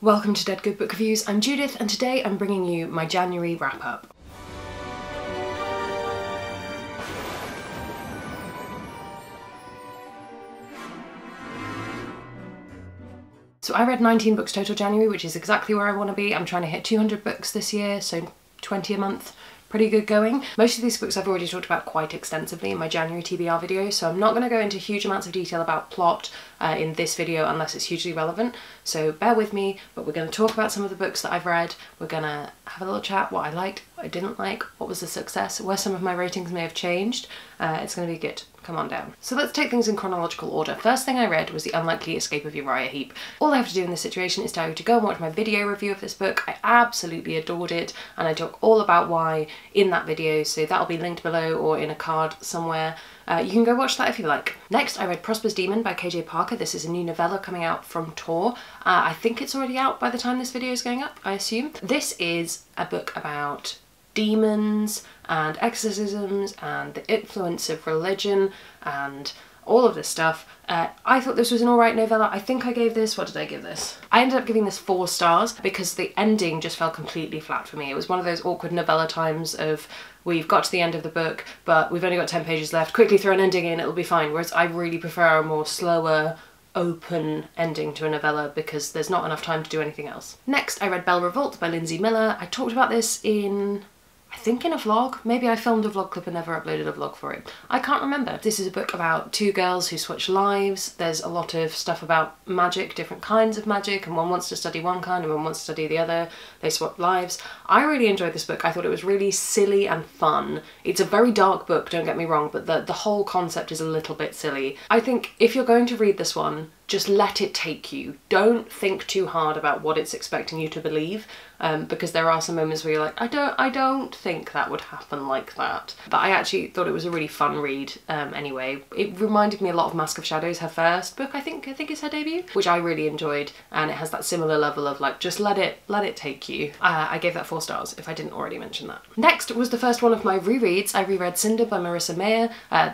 Welcome to Dead Good Book Reviews. I'm Judith and today I'm bringing you my January wrap-up. So I read 19 books total January, which is exactly where I want to be. I'm trying to hit 200 books this year, so 20 a month. Pretty good going. Most of these books I've already talked about quite extensively in my January TBR video, so I'm not going to go into huge amounts of detail about plot in this video unless it's hugely relevant, so bear with me, but we're going to talk about some of the books that I've read. We're going to have a little chat, what I liked, what I didn't like, what was the success, where some of my ratings may have changed. It's going to be good. Come on down. So let's take things in chronological order. First thing I read was The Unlikely Escape of Uriah Heep. All I have to do in this situation is tell you to go and watch my video review of this book. I absolutely adored it and I talk all about why in that video, so that'll be linked below or in a card somewhere. You can go watch that if you like. Next, I read Prosper's Demon by KJ Parker. This is a new novella coming out from Tor. I think it's already out by the time this video is going up, I assume. This is a book about demons and exorcisms and the influence of religion and all of this stuff. I thought this was an alright novella. I think I gave this, what did I give this? I ended up giving this 4 stars because the ending just fell completely flat for me. It was one of those awkward novella times of we've got to the end of the book but we've only got 10 pages left, quickly throw an ending in, it'll be fine. Whereas I really prefer a more slower, open ending to a novella because there's not enough time to do anything else. Next I read Belle Revolt by Lindsay Miller. I talked about this in, I think in a vlog. Maybe I filmed a vlog clip and never uploaded a vlog for it. I can't remember. This is a book about 2 girls who switch lives. There's a lot of stuff about magic, different kinds of magic, and one wants to study one kind and one wants to study the other. They swap lives. I really enjoyed this book. I thought it was really silly and fun. It's a very dark book, don't get me wrong, but the whole concept is a little bit silly. I think if you're going to read this one, just let it take you. Don't think too hard about what it's expecting you to believe, because there are some moments where you're like, I don't think that would happen like that. But I actually thought it was a really fun read anyway. It reminded me a lot of Mask of Shadows, her first book, I think it's her debut, which I really enjoyed, and it has that similar level of like, just let it take you. I gave that 4 stars, if I didn't already mention that. Next was the first one of my rereads. I reread Cinder by Marissa Mayer.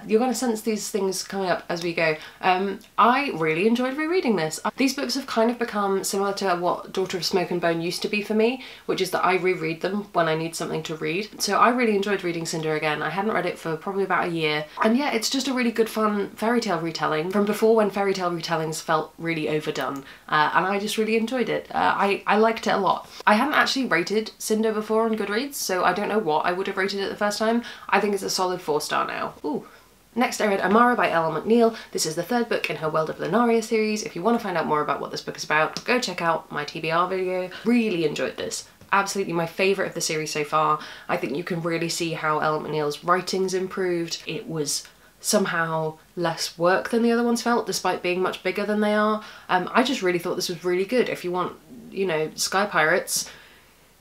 You're going to sense these things coming up as we go. I really enjoyed rereading this. These books have kind of become similar to what Daughter of Smoke and Bone used to be for me, which is that I reread them when I need something to read. So I really enjoyed reading Cinder again. I hadn't read it for probably about a year, and yeah, it's just a really good fun fairy tale retelling from before when fairy tale retellings felt really overdone, and I just really enjoyed it. I liked it a lot. I hadn't actually rated Cinder before on Goodreads, so I don't know what I would have rated it the first time. I think it's a solid 4-star now. Ooh. Next I read Amara by L.L. McNeil. This is the 3rd book in her World of Lunaria series. If you want to find out more about what this book is about, go check out my TBR video. Really enjoyed this. Absolutely my favourite of the series so far. I think you can really see how L.L. McNeil's writing's improved. It was somehow less work than the other ones felt, despite being much bigger than they are. I just really thought this was really good. If you want, you know, Sky Pirates,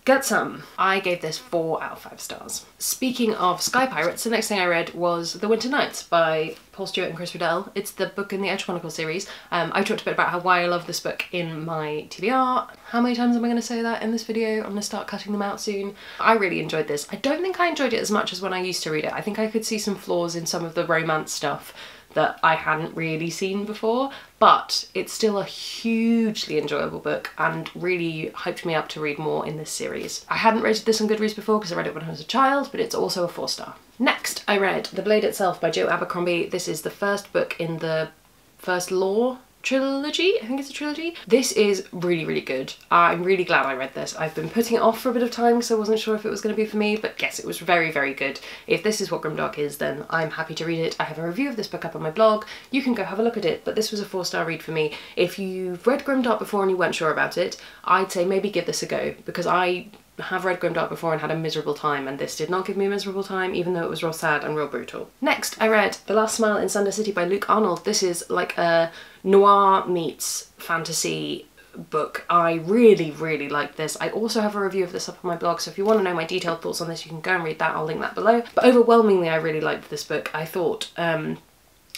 get some. I gave this 4 out of 5 stars. Speaking of Sky Pirates, the next thing I read was The Winter Nights by Paul Stewart and Chris Riddell. It's the book in the Edge Chronicle series. I talked a bit about why I love this book in my TBR. How many times am I going to say that in this video? I'm going to start cutting them out soon. I really enjoyed this. I don't think I enjoyed it as much as when I used to read it. I think I could see some flaws in some of the romance stuff that I hadn't really seen before, but it's still a hugely enjoyable book and really hyped me up to read more in this series. I hadn't rated this on Goodreads before because I read it when I was a child, but it's also a 4-star. Next, I read The Blade Itself by Joe Abercrombie. This is the first book in the first Law trilogy. I think it's a trilogy. This is really, really good. I'm really glad I read this. I've been putting it off for a bit of time because I wasn't sure if it was going to be for me, but yes, it was very, very good. If this is what grimdark is, then I'm happy to read it. I have a review of this book up on my blog. You can go have a look at it, but this was a 4-star read for me. If you've read grimdark before and you weren't sure about it, I'd say maybe give this a go, because I have read grimdark before and had a miserable time, and this did not give me a miserable time, even though it was real sad and real brutal. Next, I read The Last Smile in Sunder City by Luke Arnold. This is like a noir meets fantasy book. I really, really liked this. I also have a review of this up on my blog, so if you want to know my detailed thoughts on this, you can go and read that. I'll link that below. But overwhelmingly, I really liked this book. I thought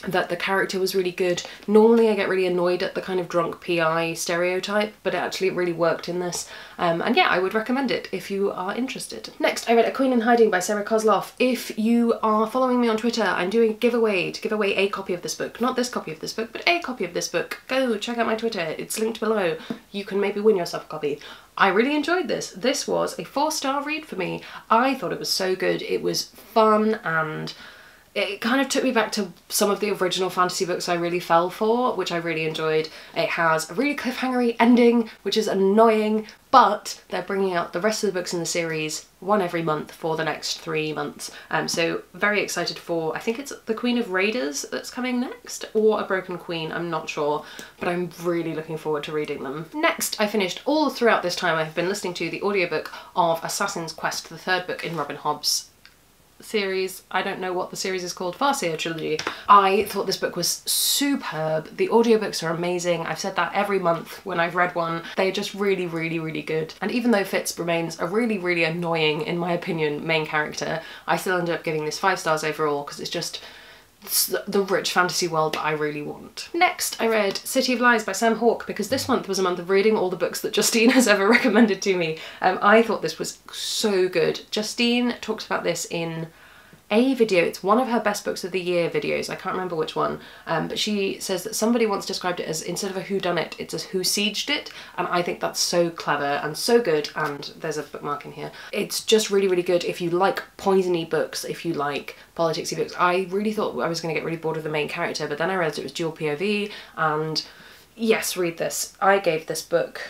that the character was really good. Normally I get really annoyed at the kind of drunk PI stereotype, but it really worked in this. And yeah, I would recommend it if you are interested. Next, I read A Queen in Hiding by Sarah Kozloff. If you are following me on Twitter, I'm doing a giveaway to give away a copy of this book. Not this copy of this book, but a copy of this book. Go check out my Twitter, it's linked below. You can maybe win yourself a copy. I really enjoyed this. This was a 4-star read for me. I thought it was so good. It was fun, and it kind of took me back to some of the original fantasy books I really fell for, which I really enjoyed. It has a really cliffhangery ending, which is annoying, but they're bringing out the rest of the books in the series, one every month for the next 3 months. So very excited for, I think it's The Queen of Raiders that's coming next, or A Broken Queen, I'm not sure, but I'm really looking forward to reading them. Next, I finished, all throughout this time I have been listening to the audiobook of Assassin's Quest, the 3rd book in Robin Hobb's series. I don't know what the series is called, Farseer trilogy. I thought this book was superb. The audiobooks are amazing. I've said that every month when I've read one. They're just really, really, really good. And even though Fitz remains a really, really annoying, in my opinion, main character, I still ended up giving this 5 stars overall because it's the rich fantasy world that I really want. Next, I read City of Lies by Sam Hawke because this month was a month of reading all the books that Justine has ever recommended to me. I thought this was so good. Justine talks about this in a video. It's one of her best books of the year videos. I can't remember which one, but she says that somebody once described it as, instead of a whodunit, it's a who sieged it, and I think that's so clever and so good, and there's a bookmark in here. It's just really, really good if you like poisony books, if you like politicsy books. I really thought I was going to get really bored of the main character, but then I realised it was dual POV, and yes, read this. I gave this book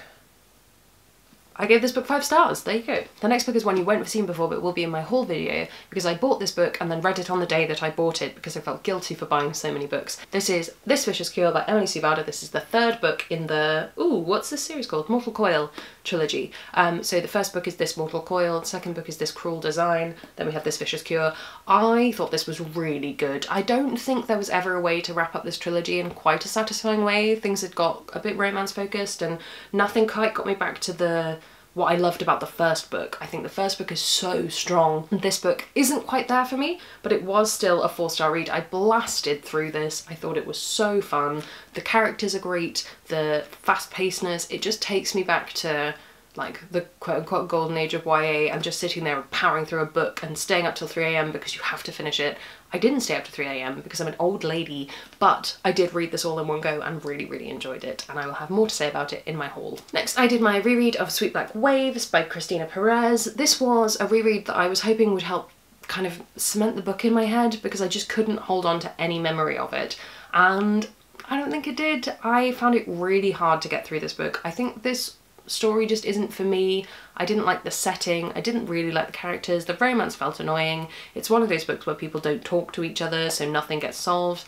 5 stars, there you go. The next book is one you won't have seen before, but will be in my haul video, because I bought this book and then read it on the day that I bought it because I felt guilty for buying so many books. This is This Vicious Cure by Emily Subada. This is the 3rd book in the, what's this series called? Mortal Coil trilogy. So the first book is This Mortal Coil, the second book is This Cruel Design, then we have This Vicious Cure. I thought this was really good. I don't think there was ever a way to wrap up this trilogy in quite a satisfying way. Things had got a bit romance focused and nothing quite got me back to what I loved about the first book. I think the first book is so strong. This book isn't quite there for me, but it was still a 4-star read. I blasted through this. I thought it was so fun. The characters are great, the fast-pacedness, it just takes me back to like the quote-unquote golden age of YA and just sitting there powering through a book and staying up till 3 AM because you have to finish it. I didn't stay up to 3 AM because I'm an old lady, but I did read this all in one go and really, really enjoyed it, and I will have more to say about it in my haul. Next, I did my reread of Sweet Black Waves by Christina Perez. This was a reread that I was hoping would help kind of cement the book in my head because I just couldn't hold on to any memory of it, and I don't think it did. I found it really hard to get through this book. I think this story just isn't for me. I didn't like the setting, I didn't really like the characters, the romance felt annoying. It's one of those books where people don't talk to each other, so nothing gets solved.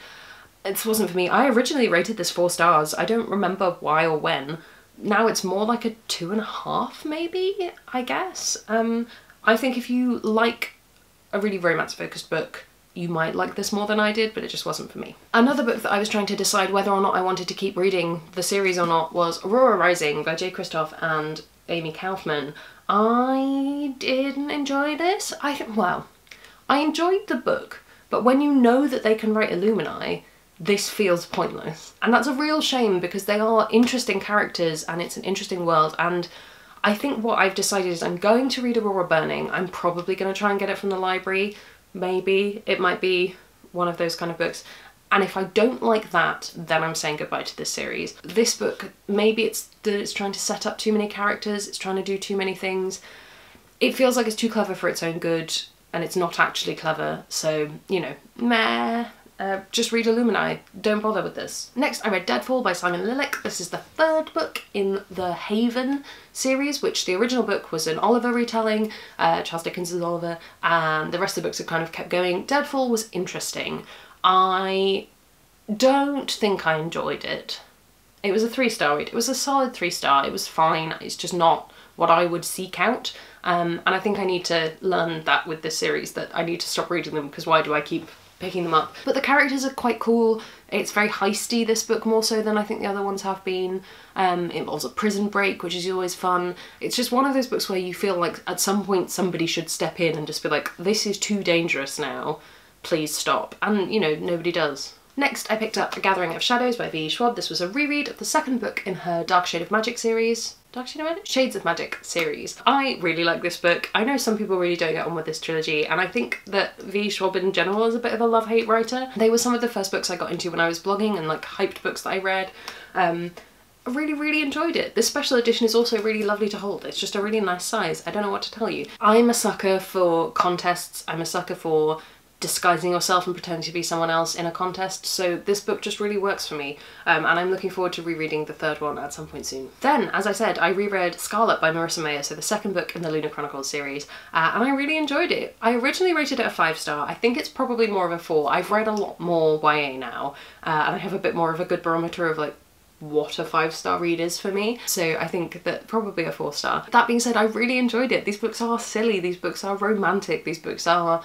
It wasn't for me. I originally rated this 4 stars. I don't remember why or when. Now it's more like a 2.5 maybe, I guess. I think if you like a really romance focused book, you might like this more than I did, but it just wasn't for me. Another book that I was trying to decide whether or not I wanted to keep reading the series or not was Aurora Rising by Jay Kristoff and Amy Kaufman. I didn't enjoy this. I enjoyed the book, but when you know that they can write Illumini, this feels pointless. And that's a real shame because they are interesting characters and it's an interesting world, and I think what I've decided is I'm going to read Aurora Burning. I'm probably going to try and get it from the library. Maybe it might be one of those kind of books, and if I don't like that, then I'm saying goodbye to this series. This book, maybe it's that it's trying to set up too many characters, it's trying to do too many things. It feels like it's too clever for its own good, and it's not actually clever, so, you know, meh. Just read Illumini, don't bother with this. Next, I read Deadfall by Simon Lilac. This is the 3rd book in the Haven series, which the original book was an Oliver retelling, Charles Dickens' Oliver, and the rest of the books have kind of kept going. Deadfall was interesting. I don't think I enjoyed it. It was a 3-star read. It was a solid 3-star, it was fine, it's just not what I would seek out. And I think I need to learn that with this series, that I need to stop reading them because why do I keep picking them up? But the characters are quite cool. It's very heisty, this book, more so than I think the other ones have been. It involves a prison break, which is always fun. It's just one of those books where you feel like at some point somebody should step in and just be like, this is too dangerous now, please stop. And, you know, nobody does. Next I picked up A Gathering of Shadows by V. Schwab. This was a reread of the second book in her Dark Shade of Magic series. Shades of Magic series. I really like this book. I know some people really don't get on with this trilogy, and I think that V. Schwab in general is a bit of a love-hate writer. They were some of the first books I got into when I was blogging and like hyped books that I read. I really enjoyed it. This special edition is also really lovely to hold. It's just a really nice size. I don't know what to tell you. I'm a sucker for contests. I'm a sucker for disguising yourself and pretending to be someone else in a contest, so this book just really works for me, and I'm looking forward to rereading the third one at some point soon. Then, as I said, I reread Scarlet by Marissa Meyer, so the second book in the Lunar Chronicles series, and I really enjoyed it. I originally rated it a 5-star. I think it's probably more of a 4. I've read a lot more YA now, and I have a bit more of a good barometer of like what a 5-star read is for me, so I think that probably a 4-star. That being said, I really enjoyed it. These books are silly, these books are romantic, these books are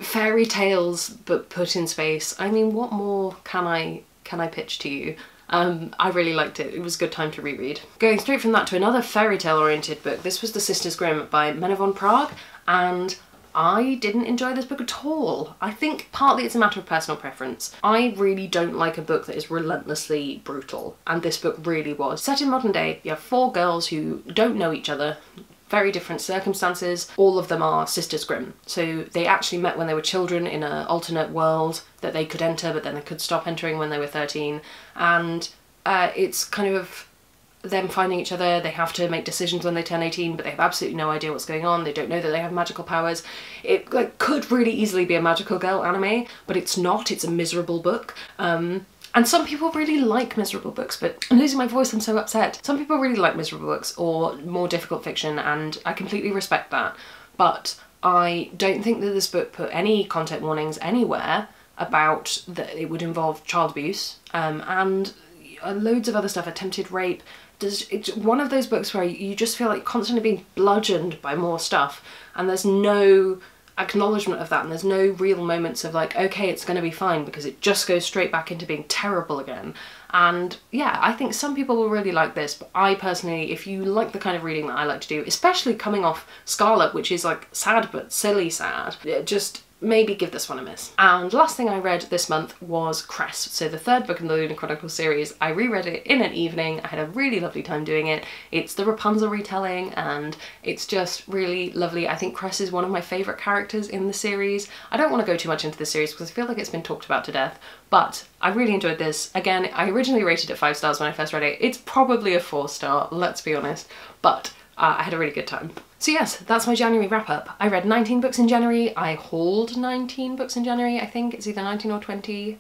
fairy tales but put in space. I mean, what more can I pitch to you? I really liked it. It was a good time to reread. Going straight from that to another fairy tale oriented book, this was The Sisters Grimm by Mena von Prague, and I didn't enjoy this book at all. I think partly it's a matter of personal preference. I really don't like a book that is relentlessly brutal, and this book really was. Set in modern day, you have 4 girls who don't know each other, very different circumstances. All of them are Sisters Grimm. So they actually met when they were children in an alternate world that they could enter, but then they could stop entering when they were 13. And it's kind of them finding each other. They have to make decisions when they turn 18, but they have absolutely no idea what's going on. They don't know that they have magical powers. It like could really easily be a magical girl anime, but it's not. It's a miserable book. And some people really like miserable books, but I'm losing my voice, I'm so upset. Some people really like miserable books or more difficult fiction, and I completely respect that. But I don't think that this book put any content warnings anywhere about that it would involve child abuse, and loads of other stuff, attempted rape. It's one of those books where you just feel like constantly being bludgeoned by more stuff, and there's no acknowledgement of that, and there's no real moments of like, okay, it's gonna be fine, because it just goes straight back into being terrible again. And yeah, I think some people will really like this, but I personally, if you like the kind of reading that I like to do, especially coming off Scarlet, which is like sad but silly sad, just maybe give this one a miss. And last thing I read this month was Cress, so the third book in the Lunar Chronicles series. I reread it in an evening. I had a really lovely time doing it. It's the Rapunzel retelling, and it's just really lovely. I think Cress is one of my favourite characters in the series. I don't want to go too much into the series because I feel like it's been talked about to death, but I really enjoyed this. Again, I originally rated it 5 stars when I first read it. It's probably a 4-star, let's be honest, but I had a really good time. So yes, that's my January wrap up. I read 19 books in January. I hauled 19 books in January. I think it's either 19 or 20.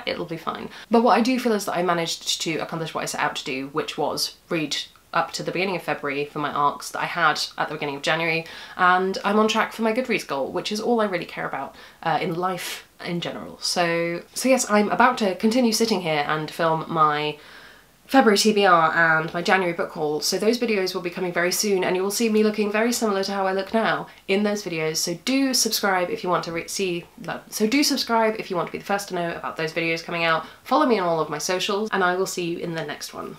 It'll be fine. But what I do feel is that I managed to accomplish what I set out to do, which was read up to the beginning of February for my arcs that I had at the beginning of January, and I'm on track for my Goodreads goal, which is all I really care about in life in general. So yes, I'm about to continue sitting here and film my February TBR and my January book haul, so those videos will be coming very soon, and you will see me looking very similar to how I look now in those videos, so do subscribe if you want to do subscribe if you want to be the first to know about those videos coming out. Follow me on all of my socials, and I will see you in the next one.